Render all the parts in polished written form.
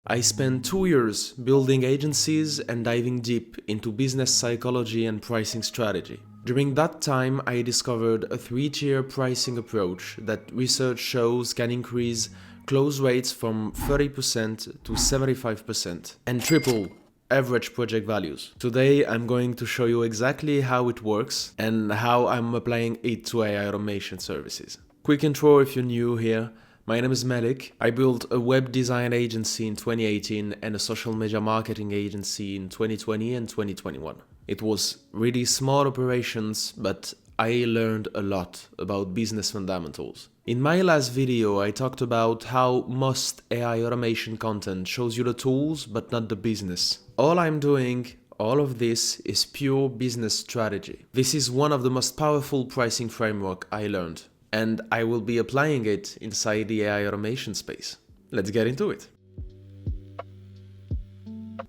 I spent 2 years building agencies and diving deep into business psychology and pricing strategy. During that time, I discovered a 3-tier pricing approach that research shows can increase close rates from 30% to 75% and triple average project values. Today, I'm going to show you exactly how it works and how I'm applying it to AI automation services. Quick intro if you're new here. My name is Melik. I built a web design agency in 2018 and a social media marketing agency in 2020 and 2021. It was really small operations, but I learned a lot about business fundamentals. In my last video, I talked about how most AI automation content shows you the tools, but not the business. All of this is pure business strategy. This is one of the most powerful pricing framework I learned, and I will be applying it inside the AI automation space. Let's get into it.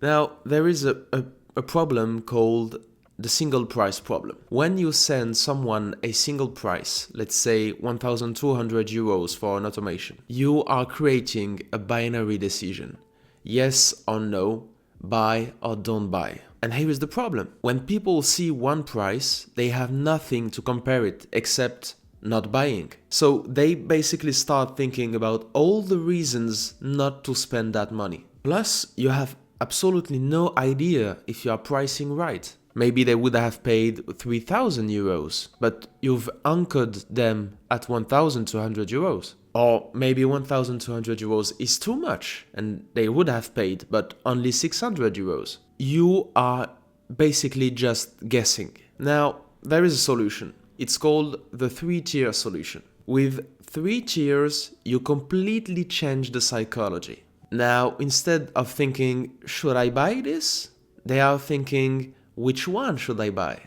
Now, there is a problem called the single price problem. When you send someone a single price, let's say 1,200 euros for an automation, you are creating a binary decision. Yes or no, buy or don't buy. And here is the problem. When people see one price, they have nothing to compare it except not buying. So they basically start thinking about all the reasons not to spend that money. Plus, you have absolutely no idea if you are pricing right. Maybe they would have paid 3,000 euros, but you've anchored them at 1,200 euros. Or maybe 1,200 euros is too much and they would have paid, but only 600 euros. You are basically just guessing. Now, there is a solution. It's called the 3-tier solution. With 3 tiers, you completely change the psychology. Now, instead of thinking, should I buy this? They are thinking, which one should I buy?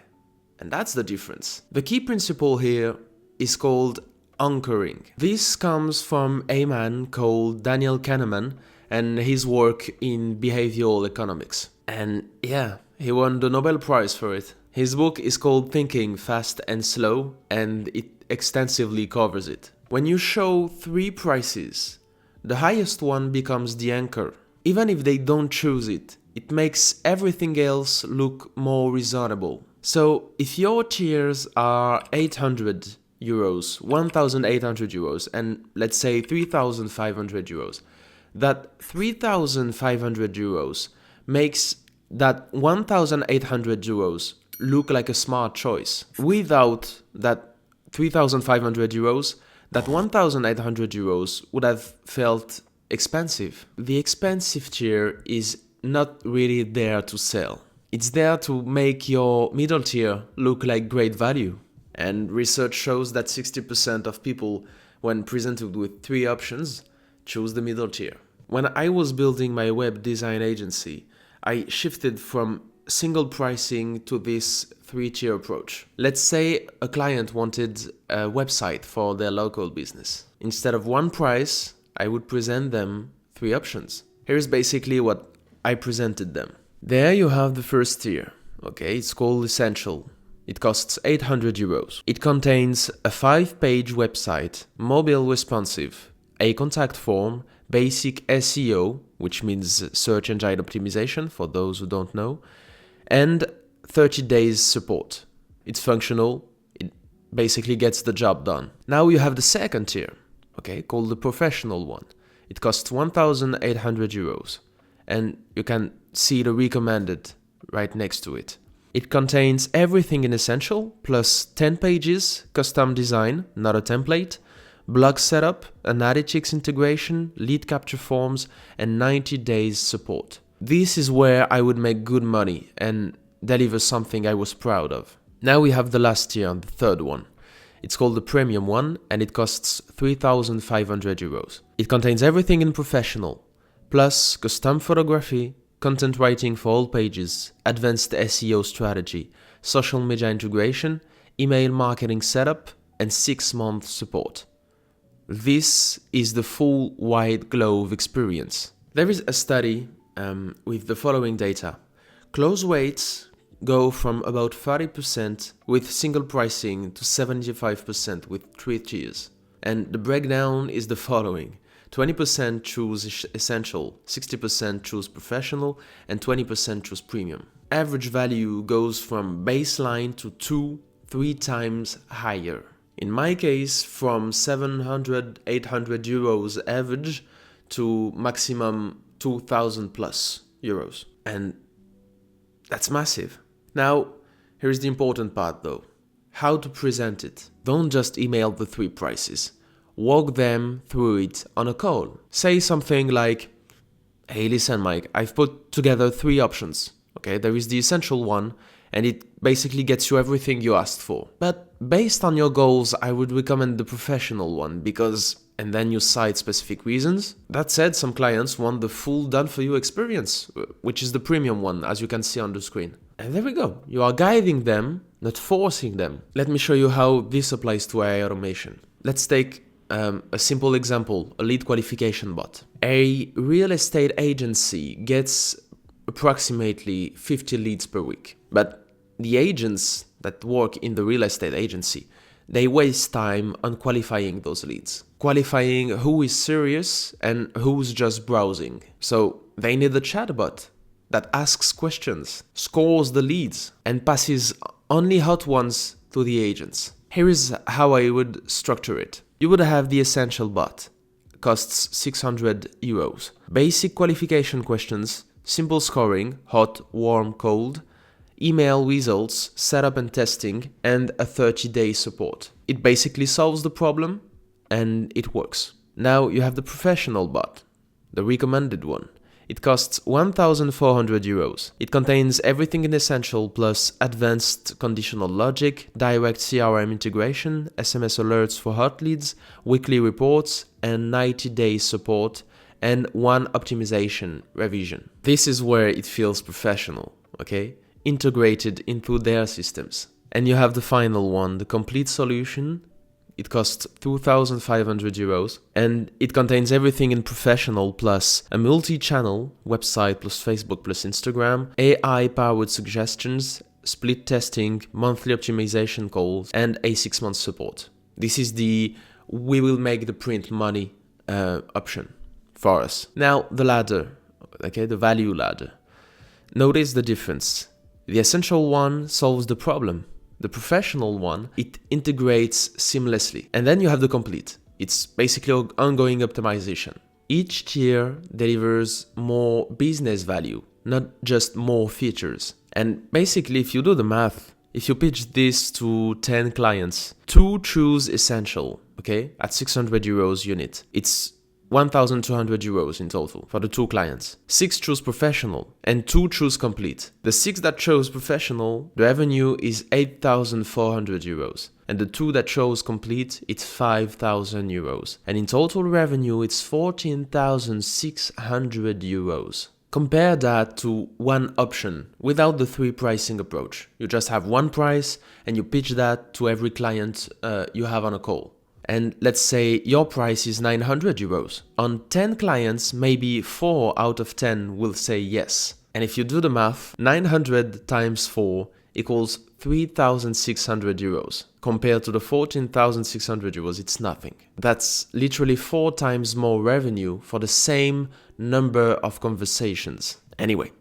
And that's the difference. The key principle here is called anchoring. This comes from a man called Daniel Kahneman and his work in behavioral economics. And yeah, he won the Nobel Prize for it. His book is called Thinking Fast and Slow, and it extensively covers it. When you show 3 prices, the highest one becomes the anchor. Even if they don't choose it, it makes everything else look more reasonable. So if your tiers are 800 euros, 1,800 euros, and let's say 3,500 euros, that 3,500 euros makes that 1,800 euros look like a smart choice. Without that 3,500 euros, that 1,800 euros would have felt expensive. The expensive tier is not really there to sell. It's there to make your middle tier look like great value. And research shows that 60% of people, when presented with 3 options, choose the middle tier. When I was building my web design agency, I shifted from single pricing to this 3-tier approach. Let's say a client wanted a website for their local business. Instead of one price, I would present them 3 options. Here's basically what I presented them. There you have the first tier. Okay, it's called Essential. It costs 800 euros. It contains a 5-page website, mobile responsive, a contact form, basic SEO, which means search engine optimization for those who don't know, and 30 days support. It's functional, it basically gets the job done. Now you have the second tier, okay, called the professional one. It costs 1,800 euros, and you can see the recommended right next to it. It contains everything in Essential, plus 10 pages, custom design, not a template, blog setup, analytics integration, lead capture forms, and 90 days support. This is where I would make good money and deliver something I was proud of. Now we have the last tier, the third one. It's called the premium one, and it costs 3,500 euros. It contains everything in professional, plus custom photography, content writing for all pages, advanced SEO strategy, social media integration, email marketing setup, and 6-month support. This is the full white glove experience. There is a study with the following data. Close rates go from about 30% with single pricing to 75% with 3 tiers. And the breakdown is the following. 20% choose essential, 60% choose professional, and 20% choose premium. Average value goes from baseline to 2-3 times higher. In my case, from 700-800 euros average to maximum 2,000 plus euros. And that's massive. Now, here's the important part though. How to present it. Don't just email the 3 prices. Walk them through it on a call. Say something like, hey, listen, Mike, I've put together 3 options. Okay, there is the essential one, and it basically gets you everything you asked for. But based on your goals, I would recommend the professional one because, and then you cite specific reasons. That said, some clients want the full done-for-you experience, which is the premium one, as you can see on the screen. And there we go. You are guiding them, not forcing them. Let me show you how this applies to AI automation. Let's take a simple example, a lead qualification bot. A real estate agency gets approximately 50 leads per week. But the agents that work in the real estate agency, they waste time on qualifying those leads. Qualifying who is serious and who's just browsing. So they need a chatbot that asks questions, scores the leads, and passes only hot ones to the agents. Here is how I would structure it. You would have the essential bot, costs 600 euros. Basic qualification questions, simple scoring, hot, warm, cold, email results, setup and testing, and a 30-day support. It basically solves the problem and it works. Now you have the professional bot, the recommended one. It costs 1,400 euros. It contains everything in essential plus advanced conditional logic, direct CRM integration, SMS alerts for hot leads, weekly reports, and 90-day support, and 1 optimization revision. This is where it feels professional, okay? Integrated into their systems. And you have the final one, the complete solution. It costs 2,500 euros and it contains everything in professional plus a multi-channel website plus Facebook plus Instagram, AI-powered suggestions, split testing, monthly optimization calls, and a 6-month support. This is the we will make the print money option for us. Now the ladder, okay, the value ladder. Notice the difference. The essential one solves the problem. The professional one, it integrates seamlessly. And then you have the complete. It's basically ongoing optimization. Each tier delivers more business value, not just more features. And basically, if you do the math, if you pitch this to 10 clients, 2 choose essential, okay, at 600 euros unit. It's 1,200 euros in total for the 2 clients. 6 choose professional and 2 choose complete. The 6 that chose professional, the revenue is 8,400 euros. And the 2 that chose complete, it's 5,000 euros. And in total revenue, it's 14,600 euros. Compare that to one option without the 3 pricing approach. You just have one price and you pitch that to every client you have on a call. And let's say your price is 900 euros. On 10 clients, maybe 4 out of 10 will say yes. And if you do the math, 900 times 4 equals 3,600 euros. Compared to the 14,600 euros, it's nothing. That's literally 4 times more revenue for the same number of conversations. Anyway,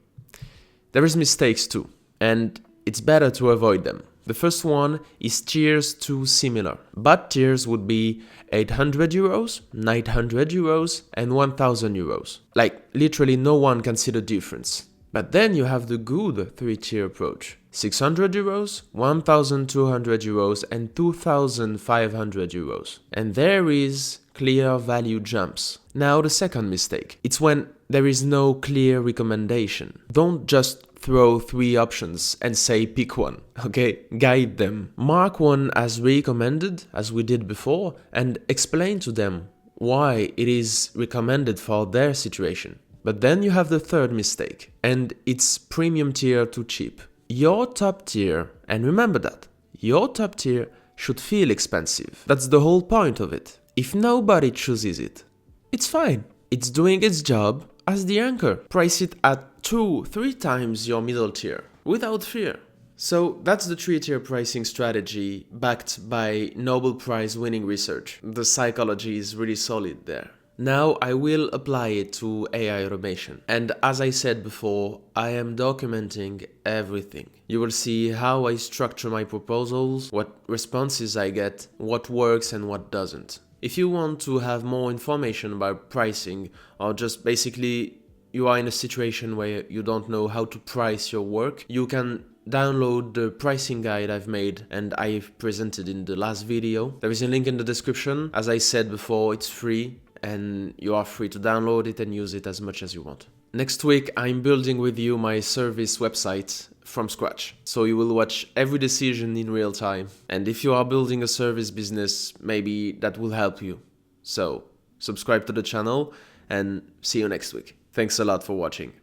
there is mistakes too, and it's better to avoid them. The first one is tiers too similar. Bad tiers would be 800 euros, 900 euros, and 1,000 euros. Like, literally no one can see the difference. But then you have the good 3-tier approach. 600 euros, 1,200 euros, and 2,500 euros. And there is clear value jumps. Now the second mistake. It's when there is no clear recommendation. Don't just throw 3 options and say pick one, okay? Guide them. Mark one as recommended, as we did before, and explain to them why it is recommended for their situation. But then you have the third mistake, and it's premium tier too cheap. Your top tier, and remember that, your top tier should feel expensive. That's the whole point of it. If nobody chooses it, it's fine. It's doing its job as the anchor. Price it at 2-3 times your middle tier, without fear. So that's the 3-tier pricing strategy backed by Nobel Prize winning research. The psychology is really solid there. Now I will apply it to AI automation. And as I said before, I am documenting everything. You will see how I structure my proposals, what responses I get, what works and what doesn't. If you want to have more information about pricing, or just basically you are in a situation where you don't know how to price your work, you can download the pricing guide I've made and I've presented in the last video. There is a link in the description. As I said before, it's free and you are free to download it and use it as much as you want. Next week, I'm building with you my service website from scratch. So you will watch every decision in real time. And if you are building a service business, maybe that will help you. So subscribe to the channel and see you next week. Thanks a lot for watching.